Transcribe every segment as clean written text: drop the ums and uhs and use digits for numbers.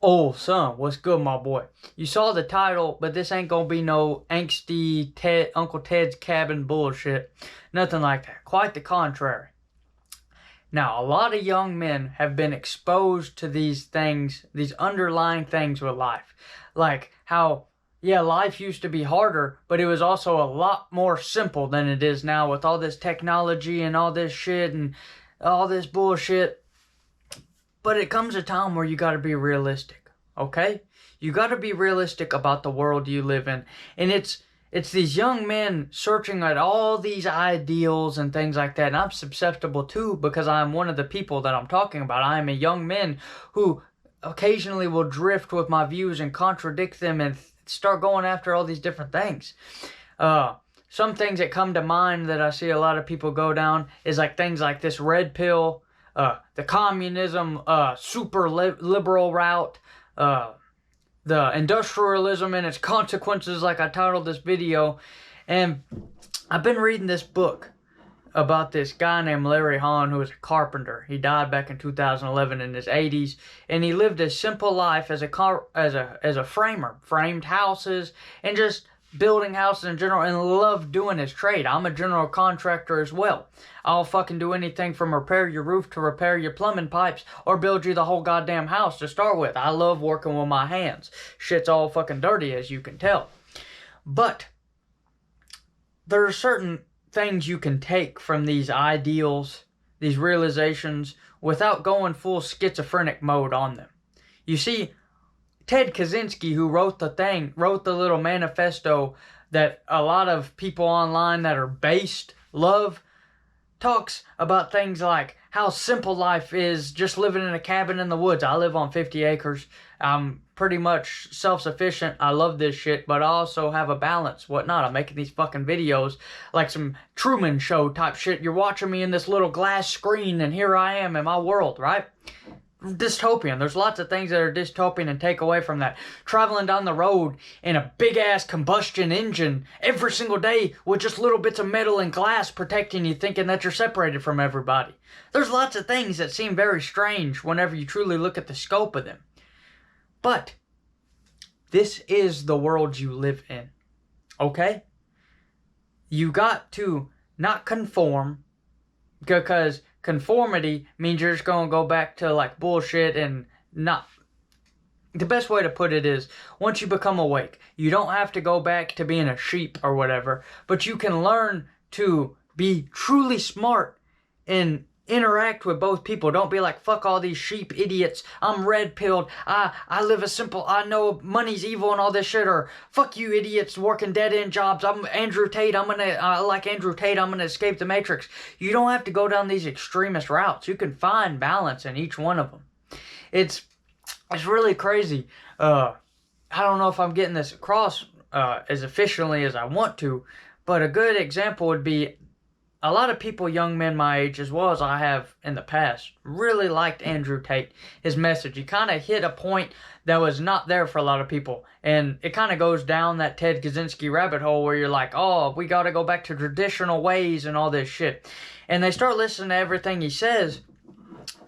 Oh, son, what's good, my boy? You saw the title, but this ain't gonna be no angsty Uncle Ted's Cabin bullshit. Nothing like that. Quite the contrary. Now, a lot of young men have been exposed to these things, these underlying things with life. Like how, yeah, life used to be harder, but it was also a lot more simple than it is now with all this technology and all this shit and all this bullshit. But it comes a time where you gotta be realistic, okay? You gotta be realistic about the world you live in. And it's these young men searching at all these ideals and things like that. And I'm susceptible too because I'm one of the people that I'm talking about. I am a young man who occasionally will drift with my views and contradict them and start going after all these different things. Some things that come to mind that I see a lot of people go down is like things like this red pill, the communism, super liberal route, the industrialism and its consequences, like I titled this video. And I've been reading this book about this guy named Larry Hahn, who was a carpenter. He died back in 2011 in his 80s, and he lived a simple life as a framer, framed houses and just building houses in general, and loved doing his trade. I'm a general contractor as well. I'll fucking do anything from repair your roof to repair your plumbing pipes or build you the whole goddamn house to start with. I love working with my hands. Shit's all fucking dirty, as you can tell. But there are certain things you can take from these ideals, these realizations, without going full schizophrenic mode on them. You see, Ted Kaczynski, who wrote the little manifesto that a lot of people online that are based love, talks about things like how simple life is just living in a cabin in the woods. I live on 50 acres. I'm pretty much self-sufficient. I love this shit, but I also have a balance, whatnot. I'm making these fucking videos like some Truman Show type shit. You're watching me in this little glass screen, and here I am in my world, right? Dystopian. There's lots of things that are dystopian and take away from that. Traveling down the road in a big-ass combustion engine every single day with just little bits of metal and glass protecting you, thinking that you're separated from everybody. There's lots of things that seem very strange whenever you truly look at the scope of them. But this is the world you live in, okay? You got to not conform, because conformity means you're just going to go back to like bullshit and not. The best way to put it is, once you become awake, you don't have to go back to being a sheep or whatever, but you can learn to be truly smart and interact with both people. Don't be like, fuck all these sheep idiots. I'm red-pilled. I live a simple, I know money's evil and all this shit. Or, fuck you idiots working dead-end jobs. I'm Andrew Tate. I like Andrew Tate. I'm gonna escape the Matrix. You don't have to go down these extremist routes. You can find balance in each one of them. It's really crazy. I don't know if I'm getting this across as efficiently as I want to, but a good example would be, a lot of people, young men my age, as well as I have in the past, really liked Andrew Tate, his message. He kind of hit a point that was not there for a lot of people. And it kind of goes down that Ted Kaczynski rabbit hole where you're like, oh, we got to go back to traditional ways and all this shit. And they start listening to everything he says,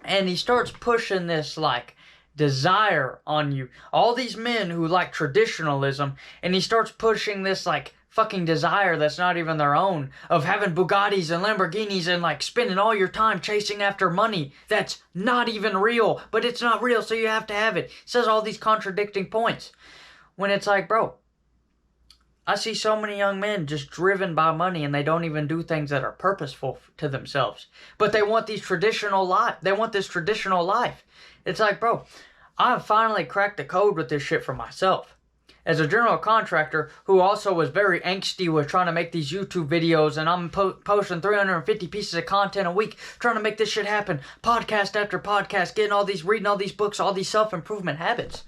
and he starts pushing this, like, desire on you. All these men who like traditionalism, and he starts pushing this, like, fucking desire that's not even their own, of having Bugattis and Lamborghinis and like spending all your time chasing after money that's not even real, but it's not real, so you have to have it. It says all these contradicting points when it's like, bro, I see so many young men just driven by money, and they don't even do things that are purposeful to themselves, but they want these traditional life. They want this traditional life. It's like, bro, I've finally cracked the code with this shit for myself. As a general contractor who also was very angsty with trying to make these YouTube videos, and I'm posting 350 pieces of content a week, trying to make this shit happen, podcast after podcast, reading all these books, all these self-improvement habits.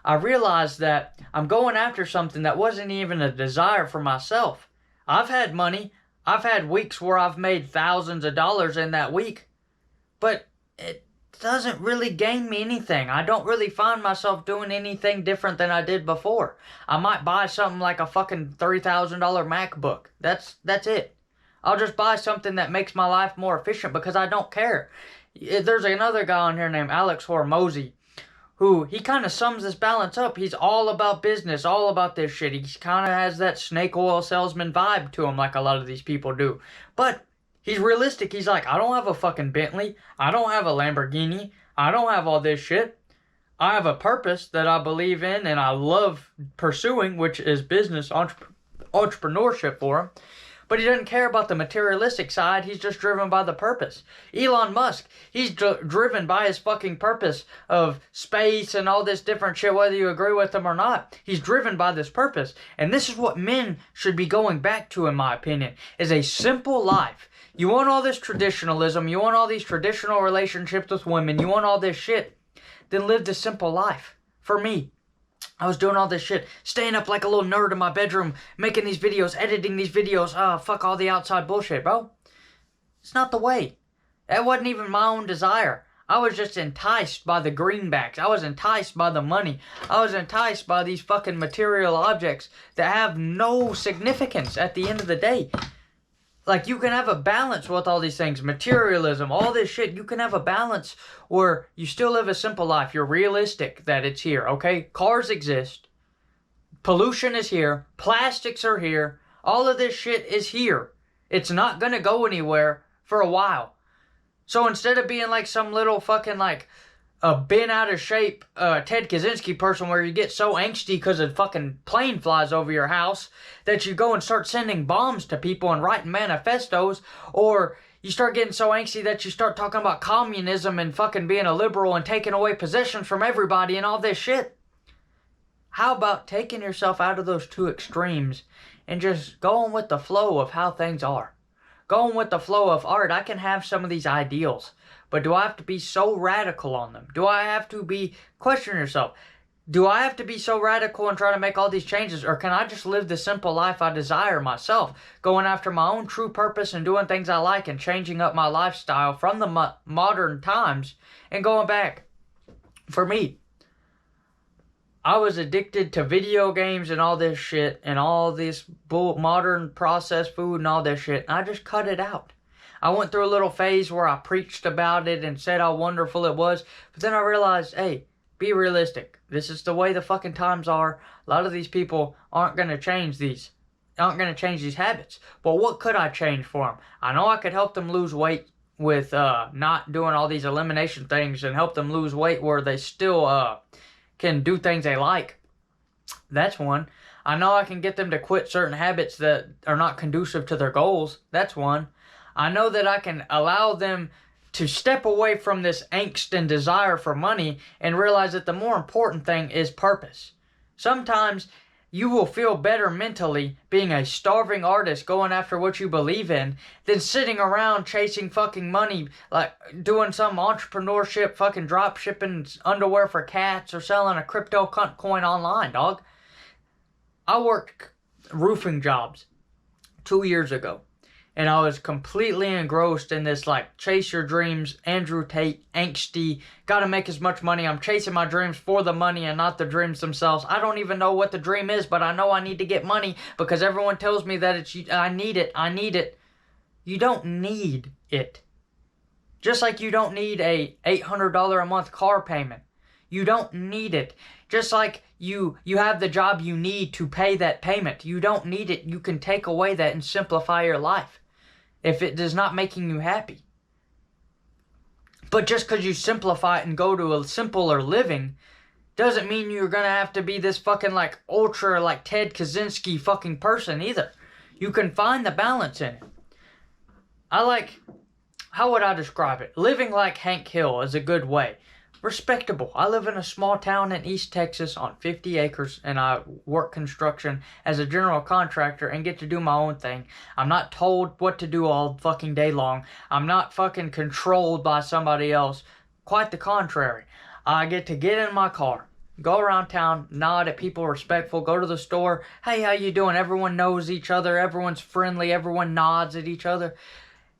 I realized that I'm going after something that wasn't even a desire for myself. I've had money. I've had weeks where I've made thousands of dollars in that week, but it doesn't really gain me anything. I don't really find myself doing anything different than I did before. I might buy something like a fucking $3,000 MacBook. That's it. I'll just buy something that makes my life more efficient because I don't care. There's another guy on here named Alex Hormozy who he kind of sums this balance up. He's all about business, all about this shit. He kind of has that snake oil salesman vibe to him like a lot of these people do. But he's realistic. He's like, I don't have a fucking Bentley. I don't have a Lamborghini. I don't have all this shit. I have a purpose that I believe in and I love pursuing, which is business, entrepreneurship for him. But he doesn't care about the materialistic side. He's just driven by the purpose. Elon Musk, he's driven by his fucking purpose of space and all this different shit, whether you agree with him or not. He's driven by this purpose. And this is what men should be going back to, in my opinion, is a simple life. You want all this traditionalism, you want all these traditional relationships with women, you want all this shit, then live the simple life. For me, I was doing all this shit, staying up like a little nerd in my bedroom, making these videos, editing these videos. Fuck all the outside bullshit, bro. It's not the way. That wasn't even my own desire. I was just enticed by the greenbacks. I was enticed by the money. I was enticed by these fucking material objects that have no significance at the end of the day. Like, you can have a balance with all these things. Materialism, all this shit. You can have a balance where you still live a simple life. You're realistic that it's here, okay? Cars exist. Pollution is here. Plastics are here. All of this shit is here. It's not gonna go anywhere for a while. So instead of being like some little fucking like a bent out of shape Ted Kaczynski person where you get so angsty because a fucking plane flies over your house that you go and start sending bombs to people and writing manifestos, or you start getting so angsty that you start talking about communism and fucking being a liberal and taking away possessions from everybody and all this shit. How about taking yourself out of those two extremes and just going with the flow of how things are? Going with the flow of art. I can have some of these ideals, but do I have to be so radical on them? Do I have to be, question yourself, do I have to be so radical and try to make all these changes? Or can I just live the simple life I desire myself? Going after my own true purpose and doing things I like and changing up my lifestyle from the modern times and going back. For me, I was addicted to video games and all this shit and all this modern processed food and all this shit. And I just cut it out. I went through a little phase where I preached about it and said how wonderful it was. But then I realized, hey, be realistic. This is the way the fucking times are. A lot of these people aren't going to change these. Aren't going to change these habits. But what could I change for them? I know I could help them lose weight with not doing all these elimination things and help them lose weight where they still can do things they like. That's one. I know I can get them to quit certain habits that are not conducive to their goals. That's one. I know that I can allow them to step away from this angst and desire for money and realize that the more important thing is purpose. Sometimes you will feel better mentally being a starving artist going after what you believe in than sitting around chasing fucking money, like doing some entrepreneurship, fucking drop shipping underwear for cats or selling a crypto cunt coin online, dog. I worked roofing jobs 2 years ago. And I was completely engrossed in this, like, chase your dreams, Andrew Tate, angsty, gotta make as much money. I'm chasing my dreams for the money and not the dreams themselves. I don't even know what the dream is, but I know I need to get money because everyone tells me that I need it. You don't need it. Just like you don't need a $800 a month car payment. You don't need it. Just like you have the job you need to pay that payment. You don't need it. You can take away that and simplify your life if it is not making you happy. But just because you simplify it and go to a simpler living doesn't mean you're going to have to be this fucking like ultra like Ted Kaczynski fucking person either. You can find the balance in it. How would I describe it? Living like Hank Hill is a good way. Respectable. I live in a small town in East Texas on 50 acres and I work construction as a general contractor and get to do my own thing. I'm not told what to do all fucking day long. I'm not fucking controlled by somebody else. Quite the contrary. I get to get in my car, go around town, nod at people respectful, go to the store. Hey, how you doing? Everyone knows each other. Everyone's friendly. Everyone nods at each other.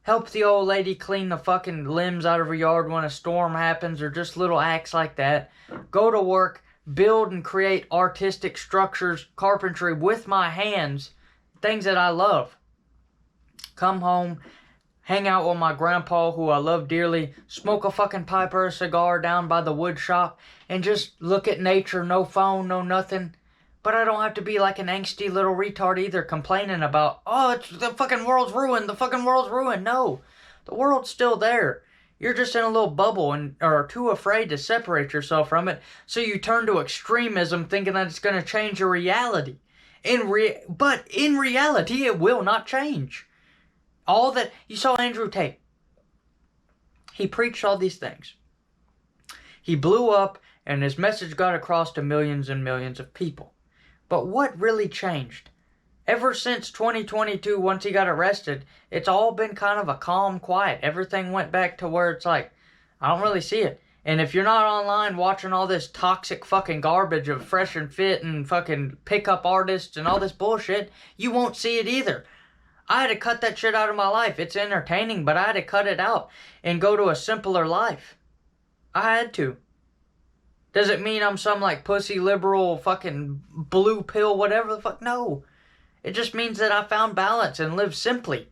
Help the old lady clean the fucking limbs out of her yard when a storm happens or just little acts like that. Go to work, build and create artistic structures, carpentry with my hands, things that I love. Come home, hang out with my grandpa, who I love dearly, smoke a fucking pipe or a cigar down by the wood shop, and just look at nature, no phone, no nothing. But I don't have to be like an angsty little retard either, complaining about, oh, it's the fucking world's ruined, the fucking world's ruined. No, the world's still there. You're just in a little bubble and are too afraid to separate yourself from it, so you turn to extremism thinking that it's going to change your reality. But in reality, it will not change. All that, you saw Andrew Tate. He preached all these things. He blew up and his message got across to millions and millions of people. But what really changed? Ever since 2022, once he got arrested, it's all been kind of a calm quiet. Everything went back to where it's like, I don't really see it. And if you're not online watching all this toxic fucking garbage of Fresh and Fit and fucking pickup artists and all this bullshit, you won't see it either. I had to cut that shit out of my life. It's entertaining, but I had to cut it out and go to a simpler life. I had to. Does it mean I'm some like pussy liberal fucking blue pill whatever the fuck? No. It just means that I found balance and live simply.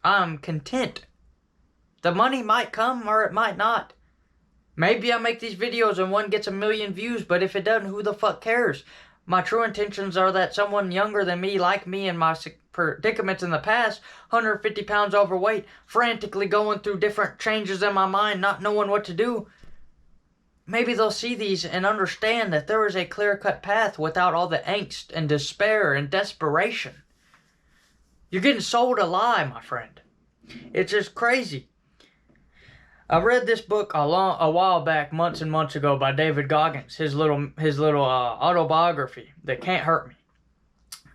I'm content. The money might come or it might not. Maybe I make these videos and one gets 1 million views, but if it doesn't, who the fuck cares? My true intentions are that someone younger than me, like me in my predicaments in the past, 150 pounds overweight, frantically going through different changes in my mind, not knowing what to do, maybe they'll see these and understand that there is a clear-cut path without all the angst and despair and desperation. You're getting sold a lie, my friend. It's just crazy. I read this book a while back, months and months ago, by David Goggins, his little autobiography, That Can't Hurt Me.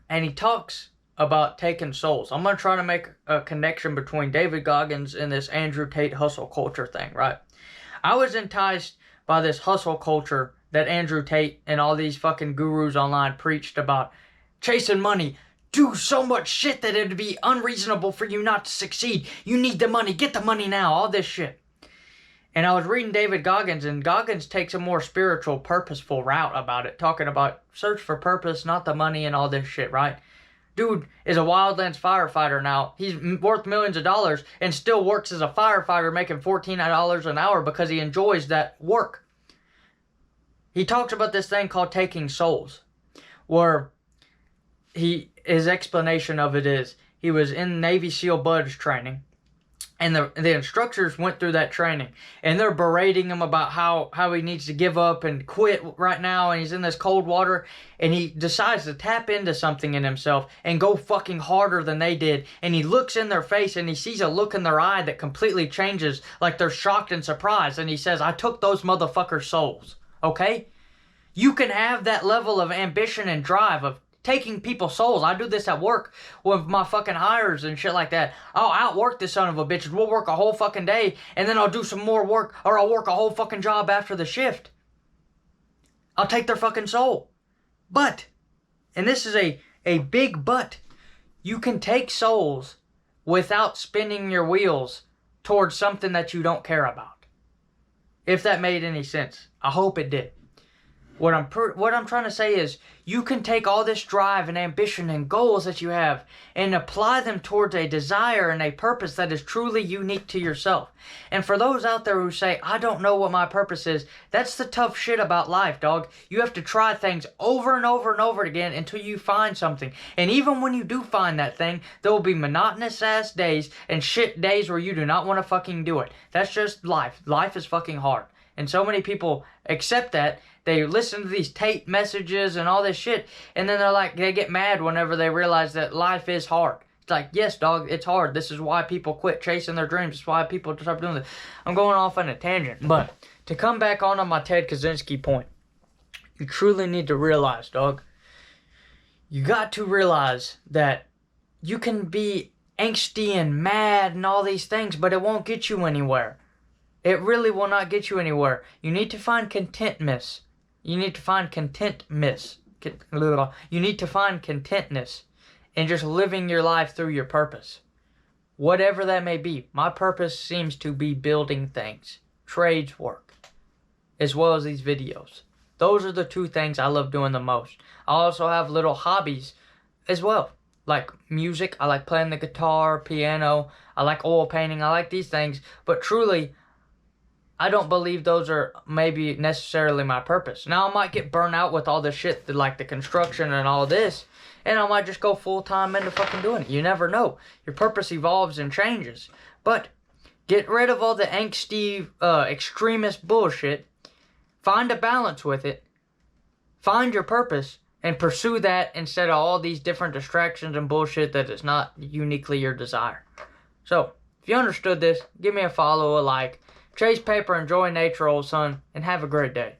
And he talks about taking souls. I'm going to try to make a connection between David Goggins and this Andrew Tate hustle culture thing, right? I was enticed by this hustle culture that Andrew Tate and all these fucking gurus online preached about. Chasing money. Do so much shit that it'd be unreasonable for you not to succeed. You need the money. Get the money now. All this shit. And I was reading David Goggins, and Goggins takes a more spiritual, purposeful route about it, talking about search for purpose, not the money and all this shit, right? Dude is a wildlands firefighter now. He's worth millions of dollars and still works as a firefighter making $14 an hour because he enjoys that work. He talks about this thing called taking souls, where his explanation of it is he was in Navy SEAL Buds training. And the instructors went through that training, and they're berating him about how he needs to give up and quit right now, and he's in this cold water, and he decides to tap into something in himself and go fucking harder than they did. And he looks in their face, and he sees a look in their eye that completely changes, like they're shocked and surprised, and he says, I took those motherfuckers' souls, okay? You can have that level of ambition and drive of taking people's souls. I do this at work with my fucking hires and shit like that. I'll outwork this son of a bitch. We'll work a whole fucking day, and then I'll do some more work, or I'll work a whole fucking job after the shift. I'll take their fucking soul. But, and this is a big but, you can take souls without spinning your wheels towards something that you don't care about. If that made any sense. I hope it did. What I'm trying to say is, you can take all this drive and ambition and goals that you have and apply them towards a desire and a purpose that is truly unique to yourself. And for those out there who say, I don't know what my purpose is, that's the tough shit about life, dog. You have to try things over and over and over again until you find something. And even when you do find that thing, there will be monotonous ass days and shit days where you do not want to fucking do it. That's just life. Life is fucking hard. And so many people accept that. They listen to these Tate messages and all this shit, and then they get mad whenever they realize that life is hard. It's like, yes, dog, it's hard. This is why people quit chasing their dreams. It's why people stop doing this. I'm going off on a tangent, but to come back on my Ted Kaczynski point, you truly need to realize, dog, you got to realize that you can be angsty and mad and all these things, but it won't get you anywhere. It really will not get you anywhere. You need to find contentness. You need to find contentness. You need to find contentness in just living your life through your purpose. Whatever that may be. My purpose seems to be building things. Trades work. As well as these videos. Those are the two things I love doing the most. I also have little hobbies as well. like music. I like playing the guitar, piano. I like oil painting. I like these things. But truly, I don't believe those are maybe necessarily my purpose. Now, I might get burnt out with all this shit, like the construction and all this, and I might just go full-time into fucking doing it. You never know. Your purpose evolves and changes. But get rid of all the angsty, extremist bullshit. Find a balance with it. Find your purpose and pursue that instead of all these different distractions and bullshit that is not uniquely your desire. So, if you understood this, give me a follow, a like. Chase paper, enjoy nature, old son, and have a great day.